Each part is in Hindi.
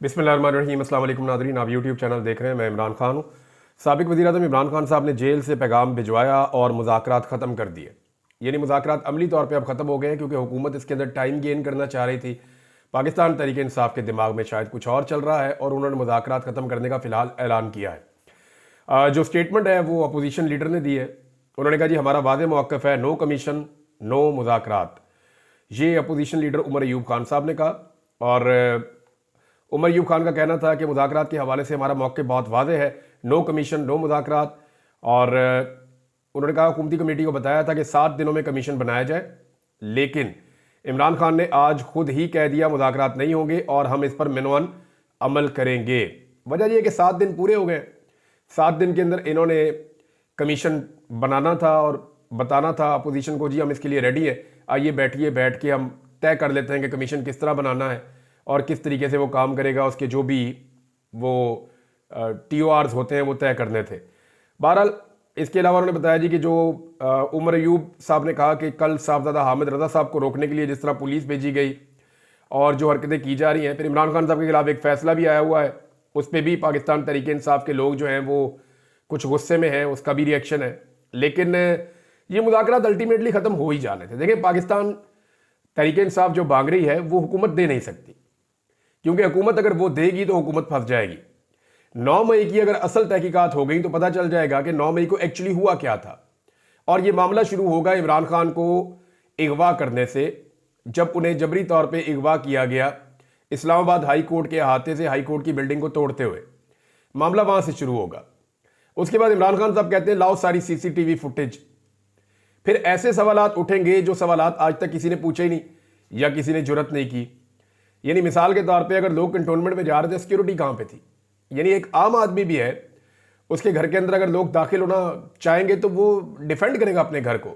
बिस्मिल्लाहिर्रहमानिर्रहीम। अस्सलाम वालेकुम नाज़रीन, आप यूट्यूब चैनल देख रहे हैं। मैं इमरान खान हूँ। साबिक़ वज़ीर-ए-आज़म इमरान खान साहब ने जेल से पैगाम भिजवाया और मुज़ाकरात ख़त्म कर दिए। यानी मुज़ाकरात अमली तौर पे अब ख़त्म हो गए हैं, क्योंकि हुकूमत इसके अंदर टाइम गेन करना चाह रही थी। पाकिस्तान तहरीक इंसाफ के दिमाग में शायद कुछ और चल रहा है और उन्होंने मुज़ाकरात ख़त्म करने का फ़िलहाल ऐलान किया है। जो स्टेटमेंट है वो अपोजिशन लीडर ने दी है। उन्होंने कहा जी हमारा वाज़ेह मौक़िफ़ है, नो कमीशन नो मुज़ाकरात। ये अपोजिशन लीडर उमर अयूब खान साहब ने कहा। और उमर अयूब खान का कहना था कि मुज़ाकरात के हवाले से हमारा मौक़िफ़ बहुत वाज़ेह है, नो कमीशन नो मुज़ाकरात। और उन्होंने कहा हुकूमती कमेटी को बताया था कि 7 दिनों में कमीशन बनाया जाए, लेकिन इमरान खान ने आज खुद ही कह दिया मुज़ाकरात नहीं होंगे और हम इस पर मिनवन अमल करेंगे। वजह यह है कि 7 दिन पूरे हो गए। 7 दिन के अंदर इन्होंने कमीशन बनाना था और बताना था अपोजिशन को जी हम इसके लिए रेडी हैं, आइए बैठिए, बैठ के हम तय कर लेते हैं कि कमीशन किस तरह बनाना है और किस तरीके से वो काम करेगा। उसके जो भी वो TORs होते हैं वो तय करने थे। बहरहाल इसके अलावा उन्होंने बताया जी कि जो उमर अयूब साहब ने कहा कि कल साहबजादा हामिद रज़ा साहब को रोकने के लिए जिस तरह पुलिस भेजी गई और जो हरकतें की जा रही हैं, फिर इमरान खान साहब के खिलाफ एक फ़ैसला भी आया हुआ है, उस पर भी पाकिस्तान तहरीक इंसाफ के लोग जो हैं वो कुछ गुस्से में हैं, उसका भी रिएक्शन है। लेकिन ये मुज़ाकरात अल्टीमेटली ख़त्म हो ही जाने थे। देखिए पाकिस्तान तहरीक इंसाफ जो मांग रही है वो हुकूमत दे नहीं सकती, क्योंकि हुकूमत अगर वो देगी तो हुकूमत फंस जाएगी। 9 मई की अगर असल तहकीकात हो गई तो पता चल जाएगा कि 9 मई को एक्चुअली हुआ क्या था। और ये मामला शुरू होगा इमरान खान को अगवा करने से, जब उन्हें जबरी तौर पे अगवा किया गया इस्लामाबाद हाई कोर्ट के अहाते से हाई कोर्ट की बिल्डिंग को तोड़ते हुए। मामला वहां से शुरू होगा। उसके बाद इमरान खान साहब कहते हैं लाओ सारी CCTV फुटेज। फिर ऐसे सवालात उठेंगे जो सवालात आज तक किसी ने पूछे ही नहीं या किसी ने जुर्रत नहीं की। यानी मिसाल के तौर पे अगर लोग कंटोनमेंट में जा रहे थे, सिक्योरिटी कहाँ पे थी? यानी एक आम आदमी भी है, उसके घर के अंदर अगर लोग दाखिल होना चाहेंगे तो वो डिफेंड करेगा अपने घर को।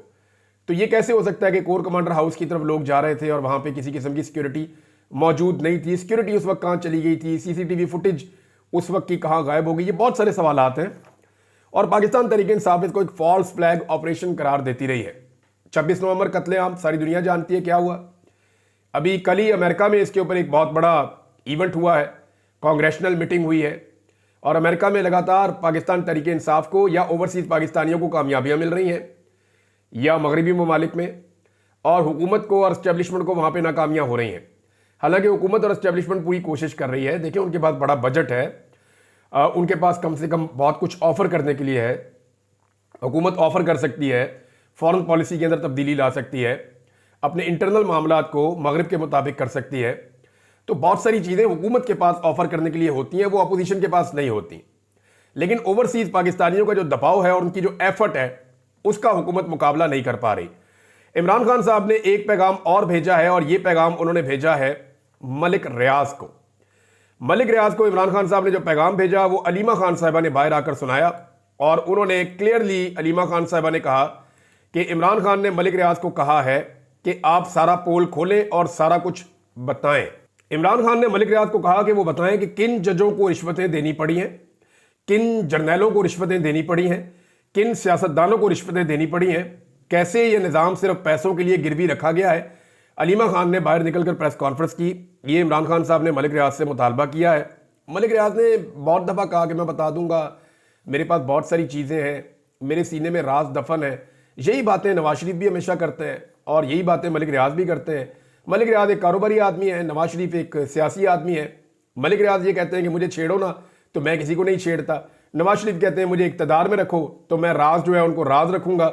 तो ये कैसे हो सकता है कि कोर कमांडर हाउस की तरफ लोग जा रहे थे और वहां पे किसी किस्म की सिक्योरिटी मौजूद नहीं थी? सिक्योरिटी उस वक्त कहाँ चली गई थी? CCTV फुटेज उस वक्त की कहाँ गायब हो गई? ये बहुत सारे सवालात हैं और पाकिस्तान तहरीक इंसाफ इसको एक फॉल्स फ्लैग ऑपरेशन करार देती रही है। 26 नवंबर कत्लेआम सारी दुनिया जानती है क्या हुआ। अभी कल ही अमेरिका में इसके ऊपर एक बहुत बड़ा इवेंट हुआ है, कांग्रेशनल मीटिंग हुई है और अमेरिका में लगातार पाकिस्तान तहरीक इंसाफ को या ओवरसीज पाकिस्तानियों को कामयाबियां मिल रही हैं या मगरबी ममालिक में, और हुकूमत को और एस्टेब्लिशमेंट को वहां पे नाकामियां हो रही हैं। हालांकि हुकूमत और एस्टेब्लिशमेंट पूरी कोशिश कर रही है। देखिए उनके पास बड़ा बजट है, उनके पास कम से कम बहुत कुछ ऑफर करने के लिए है। हुकूमत ऑफर कर सकती है, फॉरेन पॉलिसी के अंदर तब्दीली ला सकती है, अपने इंटरनल मामलात को मगरिब के मुताबिक कर सकती है। तो बहुत सारी चीज़ें हुकूमत के पास ऑफर करने के लिए होती हैं, वो अपोजिशन के पास नहीं होती। लेकिन ओवरसीज पाकिस्तानियों का जो दबाव है और उनकी जो एफर्ट है उसका हुकूमत मुकाबला नहीं कर पा रही। इमरान खान साहब ने एक पैगाम और भेजा है और ये पैगाम उन्होंने भेजा है मलिक रियाज को। मलिक रियाज को इमरान खान साहब ने जो पैगाम भेजा वो अलीमा खान साहिबा ने बाहर आकर सुनाया और उन्होंने क्लियरली अलीमा खान साहिबा ने कहा कि इमरान खान ने मलिक रियाज को कहा है कि आप सारा पोल खोलें और सारा कुछ बताएं। इमरान खान ने मलिक रियाज को कहा कि वो बताएं कि किन जजों को रिश्वतें देनी पड़ी हैं, किन जर्नैलों को रिश्वतें देनी पड़ी हैं, किन सियासतदानों को रिश्वतें देनी पड़ी हैं, कैसे ये निज़ाम सिर्फ पैसों के लिए गिरवी रखा गया है। अलीमा खान ने बाहर निकलकर प्रेस कॉन्फ्रेंस की। ये इमरान खान साहब ने मलिक रियाज से मुतालबा किया है। मलिक रियाज ने बहुत दफ़ा कहा कि मैं बता दूंगा, मेरे पास बहुत सारी चीज़ें हैं, मेरे सीने में राज दफन है। यही बातें नवाज शरीफ भी हमेशा करते हैं और यही बातें मलिक रियाज भी करते हैं। मलिक रियाज एक कारोबारी आदमी है, नवाज शरीफ एक सियासी आदमी है। मलिक रियाज ये कहते हैं कि मुझे छेड़ो ना तो मैं किसी को नहीं छेड़ता। नवाज शरीफ कहते हैं मुझे इक़्तिदार में रखो तो मैं राज जो है उनको राज रखूंगा।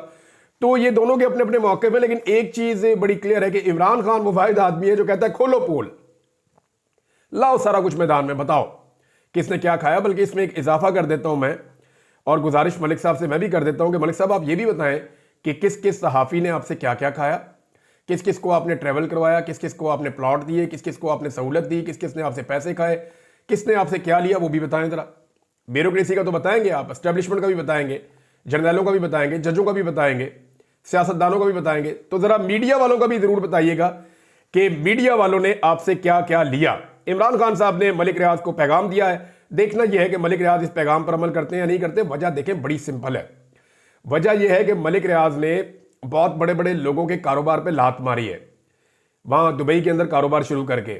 तो ये दोनों के अपने अपने मौके पे, लेकिन एक चीज बड़ी क्लियर है कि इमरान खान वो वाहिद आदमी है जो कहता है खोलो पोल, लाओ सारा कुछ मैदान में, बताओ किसने क्या खाया। बल्कि इसमें एक इजाफा कर देता हूं मैं और गुजारिश मलिक साहब से मैं भी कर देता हूं कि मलिक साहब आप ये भी बताएं कि किस किस सहाफ़ी ने आपसे क्या क्या खाया, किस किस को आपने ट्रैवल करवाया, किस किस को आपने प्लॉट दिए, किस किस को आपने सहूलत दी, किस किस ने आपसे पैसे खाए, किसने आपसे क्या लिया, वो भी बताएं जरा। ब्यूरोक्रेसी का तो बताएंगे आप, एस्टेब्लिशमेंट का भी बताएंगे, जर्नैलों का भी बताएंगे, जजों का भी बताएंगे, सियासतदानों का भी बताएंगे, तो जरा मीडिया वालों का भी जरूर बताइएगा कि मीडिया वालों ने आपसे क्या क्या लिया। इमरान खान साहब ने मलिक रियाज को पैगाम दिया है। देखना यह है कि मलिक रियाज इस पैगाम पर अमल करते हैं या नहीं करते। वजह देखें बड़ी सिंपल है। वजह यह है कि मलिक रियाज ने बहुत बड़े बड़े लोगों के कारोबार पे लात मारी है। वहां दुबई के अंदर कारोबार शुरू करके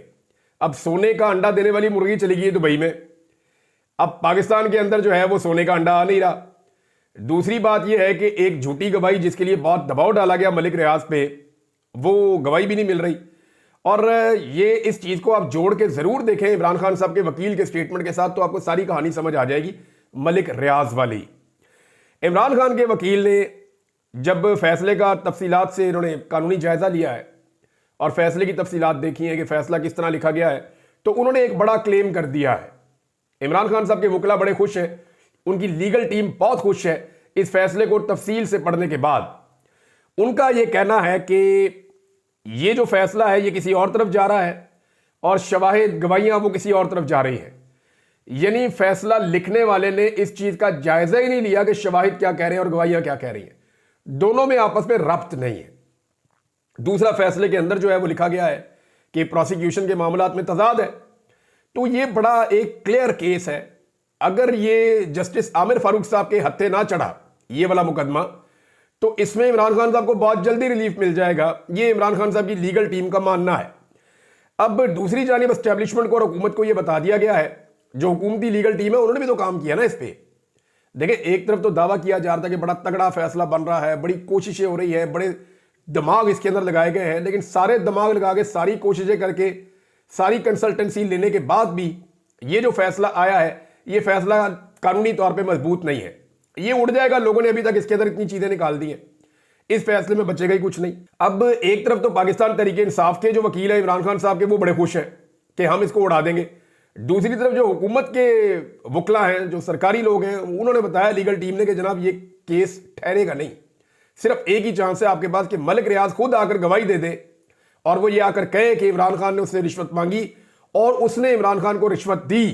अब सोने का अंडा देने वाली मुर्गी चली गई दुबई में, अब पाकिस्तान के अंदर जो है वो सोने का अंडा आ नहीं रहा। दूसरी बात यह है कि एक झूठी गवाही जिसके लिए बहुत दबाव डाला गया मलिक रियाज पे, वो गवाही भी नहीं मिल रही। और ये इस चीज को आप जोड़ के जरूर देखें इमरान खान साहब के वकील के स्टेटमेंट के साथ, तो आपको सारी कहानी समझ आ जाएगी मलिक रियाज वाली। इमरान खान के वकील ने जब फैसले का तफसीलात से इन्होंने कानूनी जायजा लिया है और फैसले की तफसीलात देखी है कि फैसला किस तरह लिखा गया है, तो उन्होंने एक बड़ा क्लेम कर दिया है। इमरान खान साहब के वकील बड़े खुश हैं, उनकी लीगल टीम बहुत खुश है इस फैसले को तफसील से पढ़ने के बाद। उनका यह कहना है कि ये जो फैसला है ये किसी और तरफ जा रहा है और शवाहिद गवाहियां वो किसी और तरफ जा रही हैं। यानी फैसला लिखने वाले ने इस चीज का जायजा ही नहीं लिया कि शवाहिद क्या कह रहे हैं और गवाहियां क्या कह रही हैं, दोनों में आपस में रब्त नहीं है। दूसरा, फैसले के अंदर जो है वो लिखा गया है कि प्रोसिक्यूशन के मामलात में तजाद है, तो ये बड़ा एक क्लियर केस है। अगर ये जस्टिस आमिर फारूक साहब के हत्थे ना चढ़ा ये वाला मुकदमा, तो इसमें इमरान खान साहब को बहुत जल्दी रिलीफ मिल जाएगा, ये इमरान खान साहब की लीगल टीम का मानना है। अब दूसरी जानिब एस्टेब्लिशमेंट को और हुकूमत को यह बता दिया गया है, जो हुकूमती लीगल टीम है उन्होंने भी तो काम किया ना इस पे। देखिए, एक तरफ तो दावा किया जा रहा था कि बड़ा तगड़ा फैसला बन रहा है, बड़ी कोशिशें हो रही है, बड़े दिमाग इसके अंदर लगाए गए हैं, लेकिन सारे दिमाग लगा के सारी कोशिशें करके सारी कंसल्टेंसी लेने के बाद भी ये जो फैसला आया है ये फैसला कानूनी तौर पे मजबूत नहीं है। ये उड़ जाएगा, लोगों ने अभी तक इसके अंदर इतनी चीजें निकाल दी हैं, इस फैसले में बचेगा ही कुछ नहीं। अब एक तरफ तो पाकिस्तान तहरीक इंसाफ के जो वकील है इमरान खान साहब के, वो बड़े खुश हैं कि हम इसको उड़ा देंगे। दूसरी तरफ जो हुकूमत के वकला हैं, जो सरकारी लोग हैं, उन्होंने बताया लीगल टीम ने कि जनाब ये केस ठहरेगा नहीं, सिर्फ एक ही चांस है आपके पास कि मलिक रियाज खुद आकर गवाही दे दे और वो ये आकर कहे कि इमरान खान ने उससे रिश्वत मांगी और उसने इमरान खान को रिश्वत दी,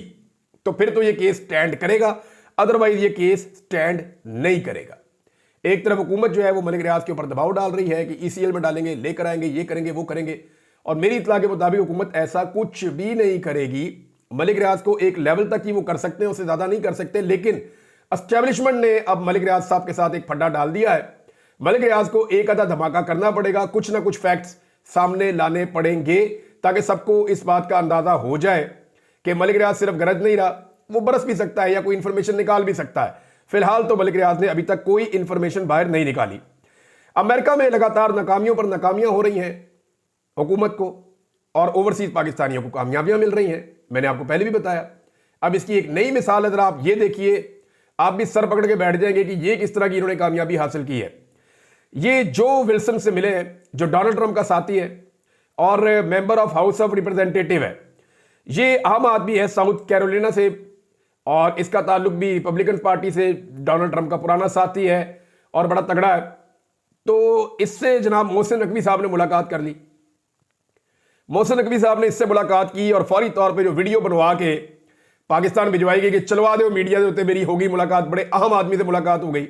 तो फिर तो ये केस स्टैंड करेगा, अदरवाइज ये केस स्टैंड नहीं करेगा। एक तरफ हुकूमत जो है वो मलिक रियाज के ऊपर दबाव डाल रही है कि ईसीएल में डालेंगे, लेकर आएंगे, ये करेंगे, वो करेंगे, और मेरी इत्तला के मुताबिक हुकूमत ऐसा कुछ भी नहीं करेगी। मलिक रियाज को एक लेवल तक ही वो कर सकते हैं, उससे ज्यादा नहीं कर सकते, लेकिन एस्टेब्लिशमेंट ने अब मलिक रियाज साहब के साथ एक फड्डा डाल दिया है। मलिक रियाज को एक आधा धमाका करना पड़ेगा, कुछ ना कुछ फैक्ट्स सामने लाने पड़ेंगे ताकि सबको इस बात का अंदाजा हो जाए कि मलिक रियाज सिर्फ गरज नहीं रहा, वो बरस भी सकता है या कोई इंफॉर्मेशन निकाल भी सकता है। फिलहाल तो मलिक रियाज ने अभी तक कोई इंफॉर्मेशन बाहर नहीं निकाली। अमेरिका में लगातार नाकामियों पर नाकामियां हो रही हैं हुकूमत को, और ओवरसीज पाकिस्तानियों को कामयाबियां मिल रही हैं, मैंने आपको पहले भी बताया। अब इसकी एक नई मिसाल है, जरा आप ये देखिए, आप भी सर पकड़ के बैठ जाएंगे कि ये किस तरह की इन्होंने कामयाबी हासिल की है। ये जो विल्सन से मिले हैं, जो डोनाल्ड ट्रंप का साथी है और member of house of representative है, ये आम आदमी है साउथ कैरोलिना से, और इसका ताल्लुक भी रिपब्लिकन पार्टी से, डोनाल्ड ट्रंप का पुराना साथी है और बड़ा तगड़ा है। तो इससे जनाब मोहसिन नकवी साहब ने मुलाकात कर ली। मोहसिन नकवी साहब ने इससे मुलाकात की और फौरी तौर पे जो वीडियो बनवा के पाकिस्तान भिजवाई गई कि चलवा दो मीडिया से, मेरी होगी मुलाकात, बड़े अहम आदमी से मुलाकात हो गई।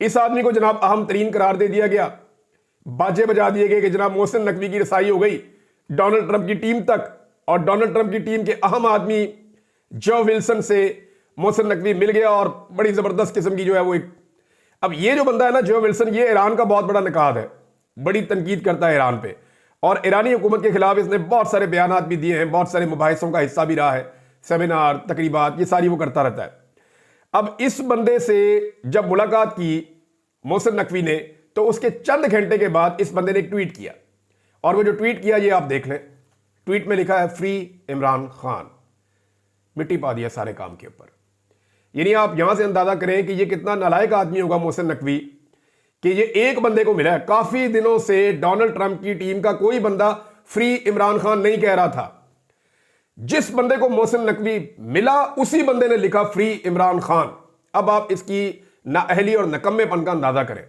इस आदमी को जनाब अहम तरीन करार दे दिया गया, बाजे बजा दिए गए कि जनाब मोहसिन नकवी की रसाई हो गई डोनाल्ड ट्रंप की टीम तक, और डोनाल्ड ट्रंप की टीम के अहम आदमी जो विल्सन से मोहसिन नकवी मिल गया और बड़ी जबरदस्त किस्म की जो है वो एक, अब ये जो बंदा है ना जो विल्सन, ये ईरान का बहुत बड़ा नकाद है, बड़ी तनकीद करता है ईरान पे, और ईरानी हुकूमत के खिलाफ इसने बहुत सारे बयानात भी दिए हैं, बहुत सारे मुबाहिसों का हिस्सा भी रहा है, सेमिनार, तकरीबात, ये सारी वो करता रहता है। अब इस बंदे से जब मुलाकात की मोहसिन नकवी ने, तो उसके चंद घंटे के बाद इस बंदे ने एक ट्वीट किया, और वो जो ट्वीट किया ये आप देख लें। ट्वीट में लिखा है फ्री इमरान खान, मिट्टी पा दिया सारे काम के ऊपर। यानी आप यहां से अंदाजा करें कि ये कितना नालायक आदमी होगा मोहसिन नकवी कि ये एक बंदे को मिला है। काफी दिनों से डोनाल्ड ट्रंप की टीम का कोई बंदा फ्री इमरान खान नहीं कह रहा था, जिस बंदे को मोहसिन नकवी मिला उसी बंदे ने लिखा फ्री इमरान खान। अब आप इसकी नाअहली और नकम्मेपन का अंदाजा करें।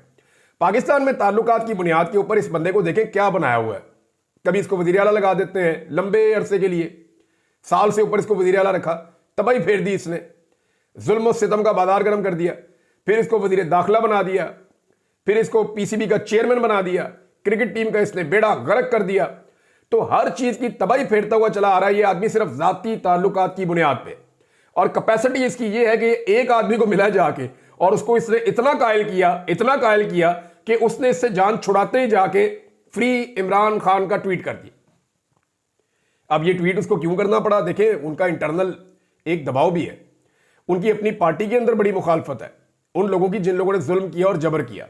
पाकिस्तान में ताल्लुकात की बुनियाद के ऊपर इस बंदे को देखें क्या बनाया हुआ है। कभी इसको वज़ीर आला लगा देते हैं लंबे अरसे के लिए, साल से ऊपर इसको वज़ीर आला रखा, तबाही फेर दी इसने, जुल्म और सितम का बाजार गर्म कर दिया, फिर इसको वज़ीर दाखिला बना दिया, फिर इसको पीसीबी का चेयरमैन बना दिया, क्रिकेट टीम का इसने बेड़ा गर्क कर दिया। तो हर चीज की तबाही फेरता हुआ चला आ रहा है ये आदमी सिर्फ जाती ताल्लुकात की बुनियाद पे, और कैपेसिटी इसकी ये है कि एक आदमी को मिला जाके और उसको इसने इतना कायल किया कि उसने इससे जान छुड़ाते ही जाके फ्री इमरान खान का ट्वीट कर दिया। अब ये ट्वीट उसको क्यों करना पड़ा, देखें उनका इंटरनल एक दबाव भी है, उनकी अपनी पार्टी के अंदर बड़ी मुखालफत है उन लोगों की जिन लोगों ने जुल्म किया और जबर किया।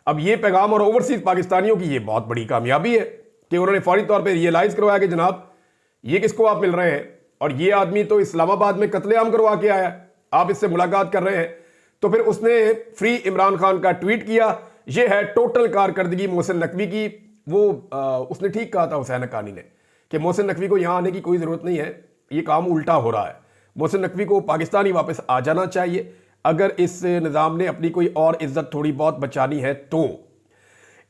अब ये पैगाम और ओवरसीज पाकिस्तानियों की ये बहुत बड़ी कामयाबी है कि उन्होंने फौरी तौर पर रियलाइज करवाया कि जनाब ये किसको आप मिल रहे हैं, और ये आदमी तो इस्लामाबाद में कत्लेआम करवा के आया, आप इससे मुलाकात कर रहे हैं। तो फिर उसने फ्री इमरान खान का ट्वीट किया, ये है टोटल कारकर्दगी मोहसिन नकवी की। वो उसने ठीक कहा था हुसैन हक्कानी ने कि मोहसिन नकवी को यहां आने की कोई जरूरत नहीं है, ये काम उल्टा हो रहा है, मोहसिन नकवी को पाकिस्तान ही वापस आ जाना चाहिए अगर इस निज़ाम ने अपनी कोई और इज्जत थोड़ी बहुत बचानी है तो।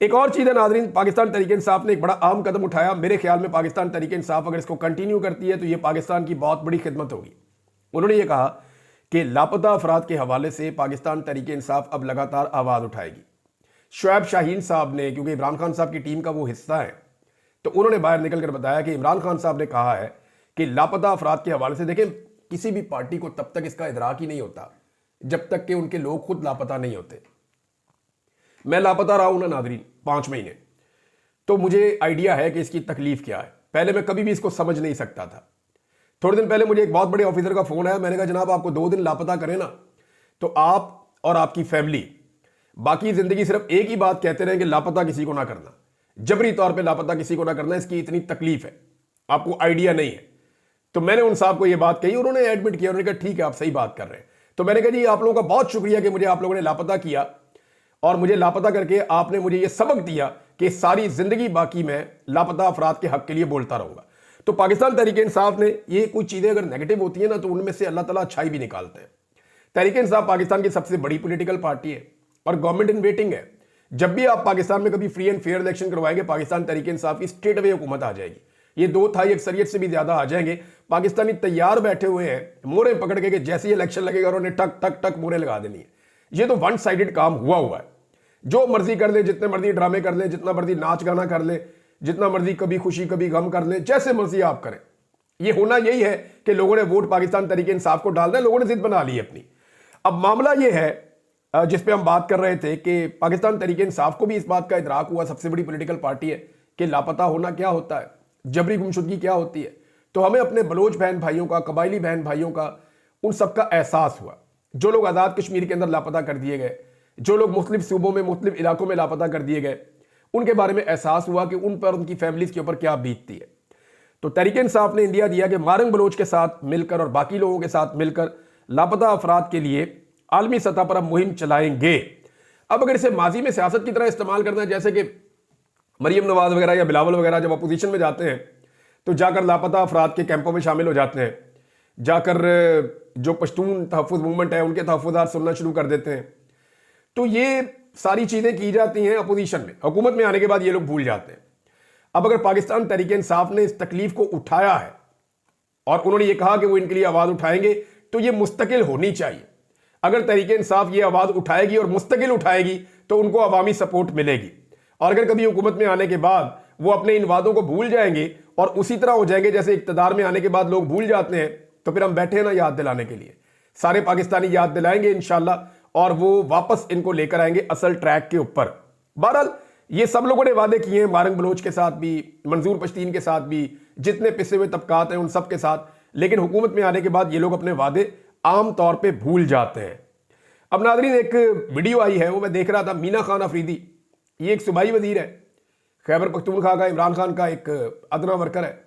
एक और चीज़ है नाज़रीन, पाकिस्तान तहरीक इंसाफ ने एक बड़ा अहम कदम उठाया। मेरे ख्याल में पाकिस्तान तहरीक इंसाफ अगर इसको कंटिन्यू करती है तो ये पाकिस्तान की बहुत बड़ी खिदमत होगी। उन्होंने ये कहा कि लापता अफराद के हवाले से पाकिस्तान तहरीक इंसाफ अब लगातार आवाज़ उठाएगी। शुएब शाहीन साहब ने, क्योंकि इमरान खान साहब की टीम का वो हिस्सा है, तो उन्होंने बाहर निकल कर बताया कि इमरान खान साहब ने कहा है कि लापता अफराद के हवाले से, देखें किसी भी पार्टी को तब तक इसका इदराक ही नहीं होता जब तक कि उनके लोग खुद लापता नहीं होते। मैं लापता रहा हूं ना नाज़रीन 5 महीने, तो मुझे आइडिया है कि इसकी तकलीफ क्या है। पहले मैं कभी भी इसको समझ नहीं सकता था। थोड़े दिन पहले मुझे एक बहुत बड़े ऑफिसर का फोन आया, मैंने कहा जनाब आपको 2 दिन लापता करें ना तो आप और आपकी फैमिली बाकी जिंदगी सिर्फ एक ही बात कहते रहे कि लापता किसी को ना करना, जबरी तौर पे लापता किसी को ना करना, इसकी इतनी तकलीफ है, आपको आइडिया नहीं है। तो मैंने उन साहब को ये बात कही, उन्होंने एडमिट किया, उन्होंने कहा ठीक है आप सही बात कर रहे हैं। तो मैंने कहा जी आप लोगों का बहुत शुक्रिया कि मुझे आप लोगों ने लापता किया और मुझे लापता करके आपने मुझे ये सबक दिया कि सारी जिंदगी बाकी मैं लापता अफराद के हक के लिए बोलता रहूंगा। तो पाकिस्तान तहरीक इंसाफ ने, ये कुछ चीजें अगर नेगेटिव होती है ना तो उनमें से अल्लाह ताला अच्छाई भी निकालते हैं। तहरीक इंसाफ पाकिस्तान की सबसे बड़ी पॉलिटिकल पार्टी है और गवर्नमेंट इन वेटिंग है। जब भी आप पाकिस्तान में कभी फ्री एंड फेयर इलेक्शन करवाएंगे, पाकिस्तान तहरीक इंसाफ की स्ट्रेट अवे हुकूमत आ जाएगी। ये 2/3 अक्सरियत से भी ज्यादा आ जाएंगे। पाकिस्तानी तैयार बैठे हुए हैं मोहरे पकड़ के कि जैसे ही इलेक्शन लगेगा उन्होंने टक टक टक मोहरे लगा देनी है। ये तो वन साइडेड काम हुआ है, जो मर्जी कर ले, जितने मर्जी ड्रामे कर ले, जितना मर्जी नाच गाना कर ले, जितना मर्जी कभी खुशी कभी गम कर ले, जैसे मर्जी आप करें। ये होना यही है कि लोगों ने वोट पाकिस्तान तहरीक इंसाफ को डालना है, लोगों ने जिद बना ली है अपनी। अब मामला ये है जिस पे हम बात कर रहे थे कि पाकिस्तान तहरीक इंसाफ को भी इस बात का इदराक हुआ, सबसे बड़ी पॉलिटिकल पार्टी है, कि लापता होना क्या होता है, जबरी गुमशुदगी क्या होती है। तो हमें अपने बलोच बहन भाइयों का, कबायली बहन भाइयों का, उन सबका एहसास हुआ। जो लोग आज़ाद कश्मीर के अंदर लापता कर दिए गए, जो लोग मुख्तलिफ सूबों में मुख्तलिफ इलाकों में लापता कर दिए गए, उनके बारे में एहसास हुआ कि उन पर, उनकी फैमिलीज के ऊपर क्या बीतती है। तो तहरीक इंसाफ ने इंडिया दिया कि मारंग बलोच के साथ मिलकर और बाकी लोगों के साथ मिलकर लापता अफराद के लिए आलमी सतह पर हम मुहिम चलाएंगे। अब अगर इसे माजी में सियासत की तरह इस्तेमाल करना है, जैसे कि मरियम नवाज वगैरह या बिलावल वगैरह जब अपोजिशन में जाते हैं तो जाकर लापता अफराद के कैंपों में शामिल हो जाते हैं, जाकर जो पश्तून तहफ़्फ़ुज़ मूवमेंट है उनके तहफ़्फ़ुज़ात सुनना शुरू कर देते हैं। तो ये सारी चीज़ें की जाती हैं अपोजिशन में, हुकूमत में आने के बाद ये लोग भूल जाते हैं। अब अगर पाकिस्तान तहरीक इंसाफ ने इस तकलीफ को उठाया है और उन्होंने ये कहा कि वो इनके लिए आवाज़ उठाएंगे, तो ये मुस्तकिल होनी चाहिए। अगर तहरीक इंसाफ ये आवाज़ उठाएगी और मुस्तकिल उठाएगी तो उनको अवामी सपोर्ट मिलेगी। और अगर कभी हुकूमत में आने के बाद वो अपने इन वादों को भूल जाएंगे और उसी तरह हो जाएंगे जैसे इक़्तिदार में आने के बाद लोग भूल जाते हैं, तो फिर हम बैठे हैं ना याद दिलाने के लिए, सारे पाकिस्तानी याद दिलाएंगे इंशाल्लाह, और वो वापस इनको लेकर आएंगे असल ट्रैक के ऊपर। बहरहाल ये सब लोगों ने वादे किए हैं, मारंग बलोच के साथ भी, मंजूर पश्तीन के साथ भी, जितने पिसे हुए तबकात हैं उन सब के साथ, लेकिन हुकूमत में आने के बाद ये लोग अपने वादे आम तौर पे भूल जाते हैं। अब नाज़रीन एक वीडियो आई है, वो मैं देख रहा था, मीना खान अफरीदी, ये एक सूबाई वजीर है, खैबर पख्तूनख्वा का, इमरान खान का एक अदना वर्कर है।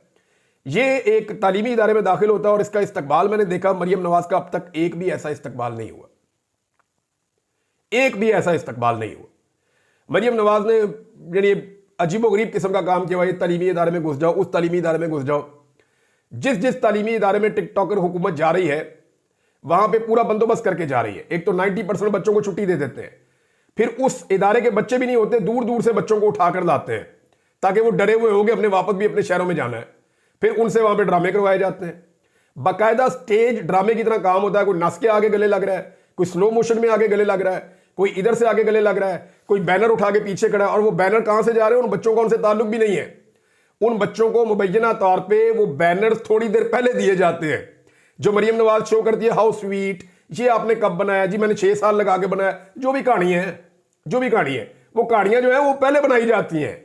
ये एक तालीमी इदारे में दाखिल होता है और इसका इस्तकबाल मैंने देखा, मरियम नवाज का अब तक एक भी ऐसा इस्तकबाल नहीं हुआ, एक भी ऐसा इस्तकबाल नहीं हुआ। मरियम नवाज ने यानी अजीबोगरीब किस्म का काम किया, ये तालीमी इदारे में घुस जाओ, उस तालीमी इदारे में घुस जाओ। जिस तालीमी इदारे में टिकटॉकर हुकूमत जा रही है वहां पे पूरा बंदोबस्त करके जा रही है। एक तो 90% बच्चों को छुट्टी दे देते हैं, फिर उस इदारे के बच्चे भी नहीं होते, दूर दूर से बच्चों को उठाकर लाते हैं ताकि वो डरे हुए होंगे अपने वापस भी अपने शहरों में जाना है, फिर उनसे वहां पे ड्रामे करवाए जाते हैं। बाकायदा स्टेज ड्रामे की तरह काम होता है, कोई नस के आगे गले लग रहा है, कोई स्लो मोशन में आगे गले लग रहा है, कोई इधर से आगे गले लग रहा है, कोई बैनर उठा के पीछे खड़ा है, और वो बैनर कहां से जा रहे हैं, उन बच्चों का उनसे ताल्लुक भी नहीं है। उन बच्चों को मुबैना तौर पर वो बैनर थोड़ी देर पहले दिए जाते हैं, जो मरियम नवाज शो करती है, हाउ स्वीट, ये आपने कब बनाया जी, मैंने 6 साल लगा के बनाया। जो भी कहानी है वो कहानियां जो है वो पहले बनाई जाती हैं,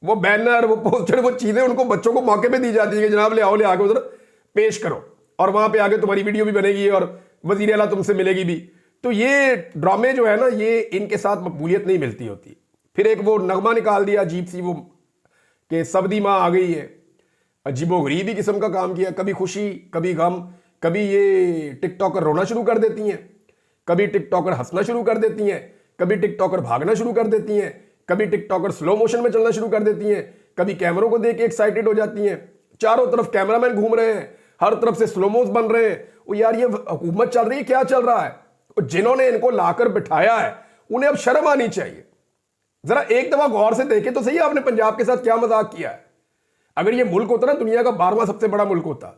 वो बैनर, वो पोस्टर, वो चीजें उनको बच्चों को मौके पे दी जाती है कि जनाब ले आओ, ले आके उधर पेश करो, और वहां पे आगे तुम्हारी वीडियो भी बनेगी और वजीर आला तुमसे मिलेगी भी। तो ये ड्रामे जो है ना, ये इनके साथ मकबूलियत नहीं मिलती होती। फिर एक वो नगमा निकाल दिया अजीब सी, वो कि सब्दी माँ आ गई है, अजीबोगरीबी किस्म का काम किया, कभी खुशी कभी गम। कभी ये टिकटॉकर रोना शुरू कर देती हैं, कभी टिकटॉकर हंसना शुरू कर देती हैं, कभी टिकटॉकर भागना शुरू कर देती हैं, कभी टिकटॉकर स्लो मोशन में चलना शुरू कर देती हैं, कभी कैमरों को देख के एक्साइटेड हो जाती हैं। चारों तरफ कैमरामैन घूम रहे हैं, हर तरफ से स्लोमोस बन रहे हैं। वो यार ये हुकूमत चल रही है, क्या चल रहा है? जिन्होंने इनको लाकर बिठाया है उन्हें अब शर्म आनी चाहिए। जरा एक दफा गौर से देखे तो सही, आपने पंजाब के साथ क्या मजाक किया है। अगर ये मुल्क होता ना, दुनिया का 12वां सबसे बड़ा मुल्क होता,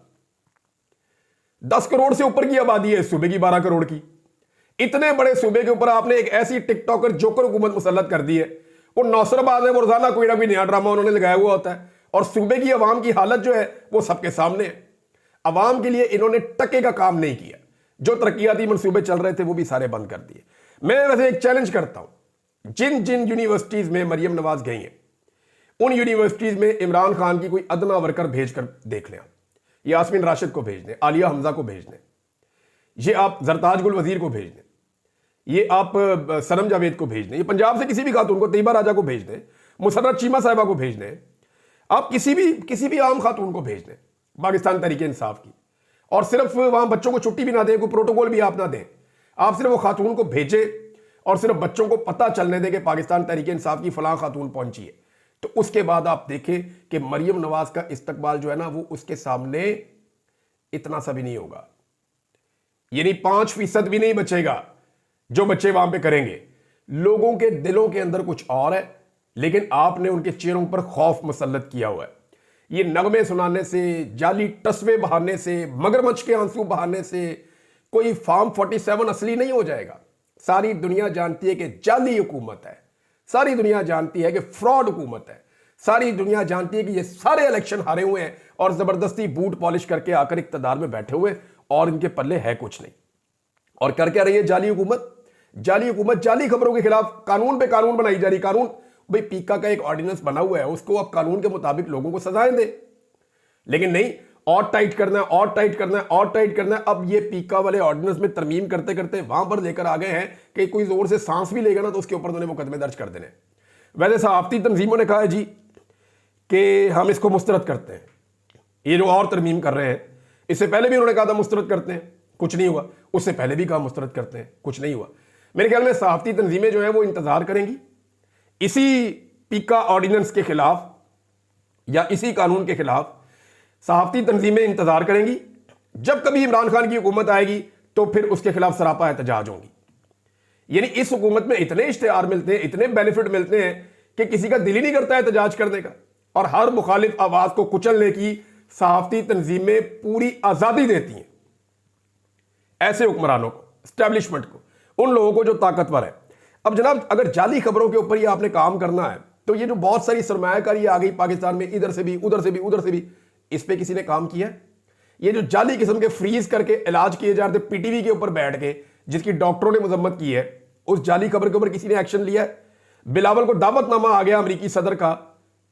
10 करोड़ से ऊपर की आबादी है इस सूबे की, 12 करोड़ की। इतने बड़े सूबे के ऊपर आपने एक ऐसी टिकटॉकर जोकर हुकूमत मुसल्लत कर दी है। वो नौसराबाद में वो रोजाना कोई ना कोई नया ड्रामा उन्होंने लगाया हुआ होता है, और सूबे की आवाम की हालत जो है वो सबके सामने है। अवाम के लिए इन्होंने टके का काम नहीं किया। जो तरक्याती मंसूबे चल रहे थे वो भी सारे बंद कर दिए। मैं वैसे एक चैलेंज करता हूं, जिन जिन यूनिवर्सिटीज में मरियम नवाज गई हैं, उन यूनिवर्सिटीज में इमरान खान की कोई अदना वर्कर भेजकर देख लें। यास्मीन राशिद को भेज दें, आलिया हमजा को भेज दें, ये आप जरताज गुल वजीर को भेज दें, ये आप सनम जावेद को भेज दें, ये पंजाब से किसी भी खातून को, तैयबा राजा को भेज दें, मुसर्रत चीमा साहिबा को भेज दें, आप किसी भी आम खातून को भेज दें पाकिस्तान तहरीक इंसाफ की, और सिर्फ वहां बच्चों को छुट्टी भी ना दें, कोई प्रोटोकॉल भी आप ना दें, आप सिर्फ वो खातून को भेजें और सिर्फ बच्चों को पता चलने दें कि पाकिस्तान तहरीक इंसाफ की फलां खातून पहुंची है। तो उसके बाद आप देखें कि मरियम नवाज का इस्तकबाल जो है ना, वो उसके सामने इतना सा भी नहीं होगा, यानी 5% भी नहीं बचेगा जो बच्चे वहां पे करेंगे। लोगों के दिलों के अंदर कुछ और है, लेकिन आपने उनके चेहरों पर खौफ मुसल्लत किया हुआ है। ये नगमे सुनाने से, जाली तस्वे बहाने से, मगरमच्छ के आंसू बहाने से कोई फार्म 47 असली नहीं हो जाएगा। सारी दुनिया जानती है कि जाली हुकूमत है, सारी दुनिया जानती है कि फ्रॉड हुकूमत है, सारी दुनिया जानती है कि ये सारे इलेक्शन हारे हुए हैं और जबरदस्ती बूट पॉलिश करके आकर इक्तदार में बैठे हुए, और इनके पल्ले है कुछ नहीं। और कर क्या रही है जाली हुकूमत? जाली हुकूमत जाली खबरों के खिलाफ कानून पे कानून बनाई जा रही। कानून भाई, पीका का एक ऑर्डिनेंस बना हुआ है, उसको अब कानून के मुताबिक लोगों को सजाएं दे, लेकिन नहीं, और टाइट करना है, और टाइट करना है, और टाइट करना है। अब ये पीका वाले ऑर्डिनेंस में तरमीम करते करते वहां पर लेकर आ गए हैं कि कोई जोर से सांस भी लेगा ना तो उसके ऊपर उन्होंने मुकदमे दर्ज कर देने। वैसे सहाफती तंजीमों ने कहा है जी कि हम इसको मुस्तरद करते हैं, ये जो और तरमीम कर रहे हैं। इससे पहले भी उन्होंने कहा था मुस्तरद करते हैं, कुछ नहीं हुआ। उससे पहले भी कहा मुस्तरद करते हैं, कुछ नहीं हुआ। मेरे ख्याल में सहाफती तंजीमें जो है वो इंतजार करेंगी इसी पीका ऑर्डिनेंस के खिलाफ या इसी कानून के खिलाफ। सहाफती तंजीमें इंतजार करेंगी, जब कभी इमरान खान की हुकूमत आएगी तो फिर उसके खिलाफ सरापा एहतजाज होंगी। यानी इस हुकूमत में इतने इश्तिहार मिलते हैं, इतने बेनिफिट मिलते हैं कि किसी का दिल ही नहीं करता एहतजाज करने का, और हर मुखालिफ आवाज को कुचलने की सहाफती तंजीमें पूरी आजादी देती हैं ऐसे हुक्मरानों को, स्टैब्लिशमेंट को, उन लोगों को जो ताकतवर है। अब जनाब, अगर जाली खबरों के ऊपर ही आपने काम करना है तो ये जो बहुत सारी सरमायाकारी आ गई पाकिस्तान में, इधर से भी उधर से भी उधर से भी, इस पे किसी ने काम किया? ये जो जाली किस्म के फ्रीज करके इलाज किए जा रहे थे पीटीवी के ऊपर बैठ के, जिसकी डॉक्टरों ने मजम्मत की है, उस जाली खबर के ऊपर किसी ने एक्शन लिया है? बिलावल को दावतनामा आ गया अमेरिकी सदर का,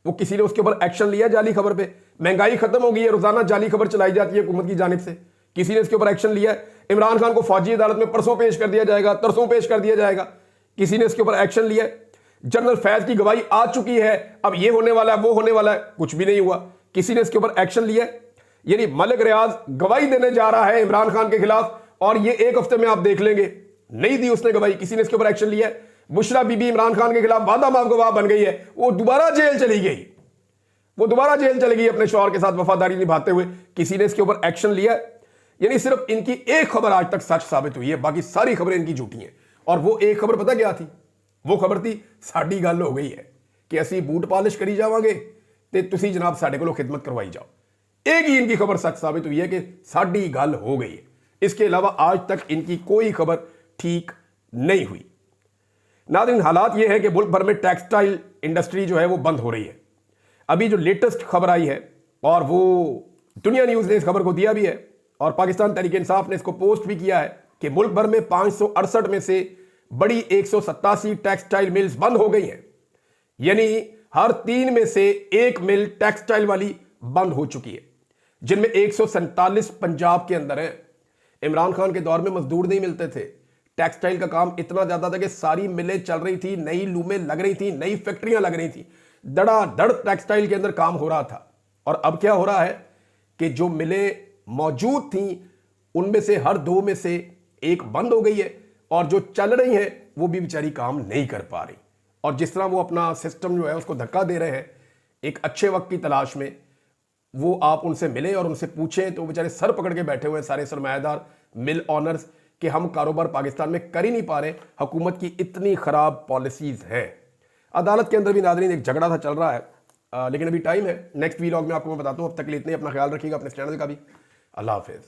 वो किसी ने उसके ऊपर एक्शन लिया जाली खबर पे? महंगाई खत्म हो गई है, रोजाना जाली खबर चलाई जाती है हुकूमत की जानिब से, किसी ने इसके ऊपर एक्शन लिया है? इमरान खान को फौजी अदालत में परसों पेश कर दिया जाएगा, तरसों पेश कर दिया जाएगा, किसी ने इसके ऊपर एक्शन लिया है? जनरल फैज की गवाही आ चुकी है, अब ये होने वाला है, वो होने वाला है, कुछ भी नहीं हुआ, किसी ने इसके ऊपर एक्शन लिया है? यानी मलिक रियाज गवाही देने जा रहा है इमरान खान के खिलाफ, और ये एक हफ्ते में आप देख लेंगे नहीं दी उसने गवाही, किसी ने इसके ऊपर एक्शन लिया है? बुशरा बीबी इमरान खान के खिलाफ वादा माफ गवाह बन गई है, वो दोबारा जेल चली गई, वो दोबारा जेल चली गई अपने शौहर के साथ वफादारी निभाते हुए, किसी ने इसके ऊपर एक्शन लिया है? यानी सिर्फ इनकी एक खबर आज तक सच साबित हुई है, बाकी सारी खबरें इनकी झूठी हैं। और वो एक खबर पता क्या थी? वो खबर थी साड़ी गल हो गई है कि असी बूट पॉलिश करी जावांगे ते तुसी जनाब साडे कोलों खिदमत करवाई जाओ। एक ही इनकी खबर सच साबित हुई है कि साड़ी गल हो गई है, इसके अलावा आज तक इनकी कोई खबर ठीक नहीं हुई। नाज़रीन, हालात ये है कि मुल्क भर में टेक्सटाइल इंडस्ट्री जो है वो बंद हो रही है। अभी जो लेटेस्ट खबर आई है, और वो दुनिया न्यूज़ ने इस खबर को दिया भी है और पाकिस्तान तहरीक इंसाफ ने इसको पोस्ट भी किया है कि मुल्क भर में 568 में से बड़ी 187 टेक्सटाइल मिल्स बंद हो गई हैं। यानी हर 3 में से 1 मिल टेक्सटाइल वाली बंद हो चुकी है, जिनमें 147 पंजाब के अंदर है। इमरान खान के दौर में मजदूर नहीं मिलते थे, टेक्सटाइल का काम इतना ज्यादा था कि सारी मिलें चल रही थी, नई लूमें लग रही थी, नई फैक्ट्रियां लग रही थी, धड़ाधड़ टेक्सटाइल के अंदर काम हो रहा था। और अब क्या हो रहा है कि जो मिलें मौजूद थी उनमें से हर 2 में से 1 बंद हो गई है, और जो चल रही है वो भी बेचारी काम नहीं कर पा रही। और जिस तरह वो अपना सिस्टम जो है उसको धक्का दे रहे हैं एक अच्छे वक्त की तलाश में, वो आप उनसे मिले और उनसे पूछें तो बेचारे सर पकड़ के बैठे हुए हैं सारे सरमायादार मिल ऑनर्स कि हम कारोबार पाकिस्तान में कर ही नहीं पा रहे, हुकूमत की इतनी खराब पॉलिसीज हैं। अदालत के अंदर भी नाज़रीन एक झगड़ा सा चल रहा है, लेकिन अभी टाइम है, नेक्स्ट वीलॉग में आपको मैं बताता हूँ। अब तक के लिए इतने, अपना ख्याल रखिएगा, अपने चैनल का भी। अल्लाह हाफिज़।